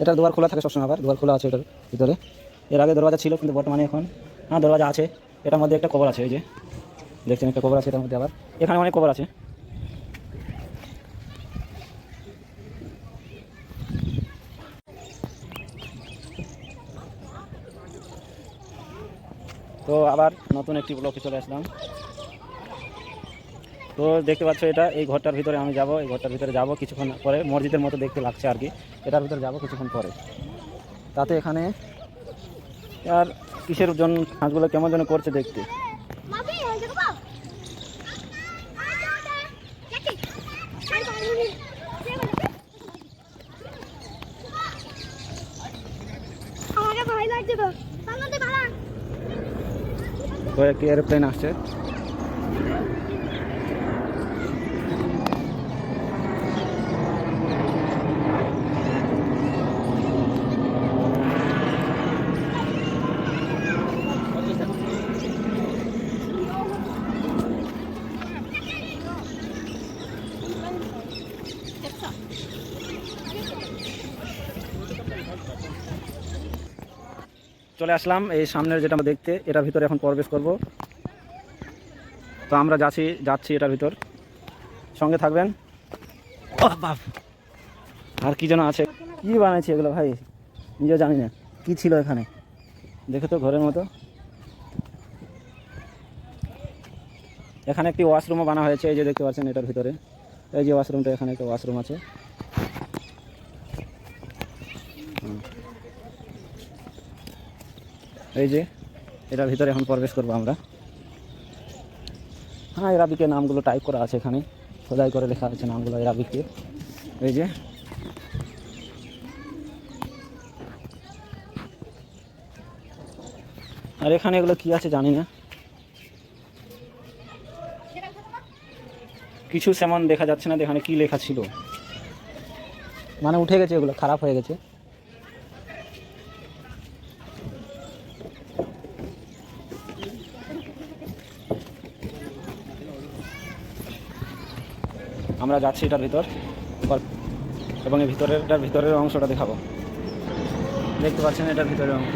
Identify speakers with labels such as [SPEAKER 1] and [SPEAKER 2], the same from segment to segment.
[SPEAKER 1] এটার দুয়ার খোলা থাকে সবসময়, আবার দুয়ার খোলা আছে এটার ভিতরে। এর আগে দরওয়াজা ছিল কিন্তু বর্তমানে এখন দরওয়াজা আছে। এটার মধ্যে একটা কবর আছে, এই যে দেখছেন একটা কবর আছে এটার মধ্যে, আবার এখানে অনেক কবর আছে। তো আবার নতুন একটি ব্লকে চলে আসলাম। তো দেখতে পাচ্ছ এটা এই ঘরটার ভিতরে আমি যাব, এই ঘরটার ভিতরে যাব কিছুক্ষণ পরে, মসজিদের মতো দেখতে লাগছে আর কি। এটার ভিতরে যাব কিছুক্ষণ পরে। তাতে এখানে আর কিসের জন্য হাঁসগুলো কেমন যেন করছে দেখতে। তো একটি এরোপ্লেন আসছে। চলে আসলাম এই সামনের যেটা দেখতে, এটার ভিতরে এখন প্রবেশ করব। তো আমরা যাচ্ছি এটার ভিতর, সঙ্গে থাকবেন। বাপ, আর কি যেন আছে, কি বানাইছে এগুলো ভাই নিজেও জানি না কি ছিল এখানে। দেখে তো ঘরের মতো। এখানে একটি ওয়াশরুমও বানা হয়েছে, এই যে দেখতে পাচ্ছেন এটার ভিতরে। এই যে ওয়াশরুমটা, এখানে একটা ওয়াশরুম আছে। এই যে এটার ভিতরে এখন প্রবেশ করবো আমরা। এরাবিকের নামগুলো টাইপ করা আছে এখানে, খোদাই করে লেখা আছে নামগুলো এরাবিকের। এই যে আর এখানে এগুলো কি আছে জানি না, কিছু সেমন দেখা যাচ্ছে না এখানে কি লেখা ছিল, মানে উঠে গেছে, এগুলো খারাপ হয়ে গেছে। আমরা যাচ্ছি এটার ভিতর এবং এই ভিতরের অংশটা দেখাবো। দেখতে পাচ্ছেন এটার ভিতরের অংশ,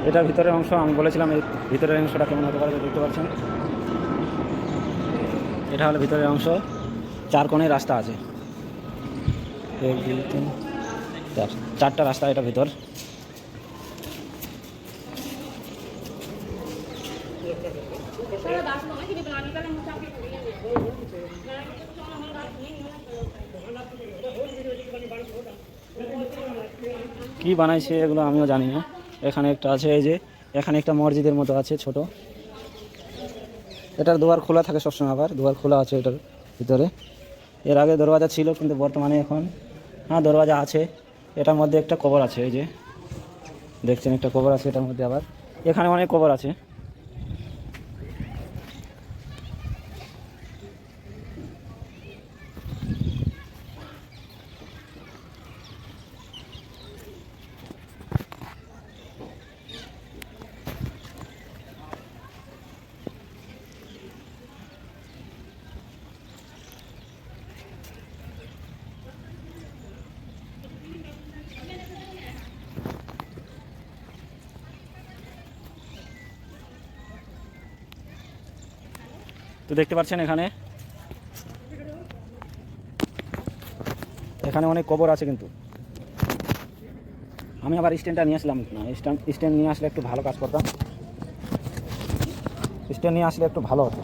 [SPEAKER 1] এটার ভিতরের অংশ আমি বলেছিলাম এই ভিতরের অংশটা কেমন হতে পারে। দেখতে পাচ্ছেন এটা হলো ভিতরের অংশ। 4 কোণে রাস্তা আছে, 1 2 3 4, 4টা রাস্তা এটা ভিতর। কি বানাইছে এগুলো আমিও জানি না। এখানে একটা আছে, এই যে এখানে একটা মসজিদের মতো আছে ছোট। এটার দুয়ার খোলা থাকে সবসময়, আবার দুয়ার খোলা আছে এটার ভিতরে। এর আগে দরওয়াজা ছিল কিন্তু বর্তমানে এখন দরওয়াজা আছে। এটার মধ্যে একটা কবর আছে, এই যে দেখছেন একটা কবর আছে এটার মধ্যে, আবার এখানে অনেক কবর আছে। তো দেখতে পাচ্ছেন এখানে অনেক কবর আছে, কিন্তু আমি আবার স্ট্যান্ডটা নিয়ে আসলাম না। স্ট্যান্ড নিয়ে আসলে একটু ভালো কাজ করতাম, স্ট্যান্ড নিয়ে আসলে একটু ভালো হতো।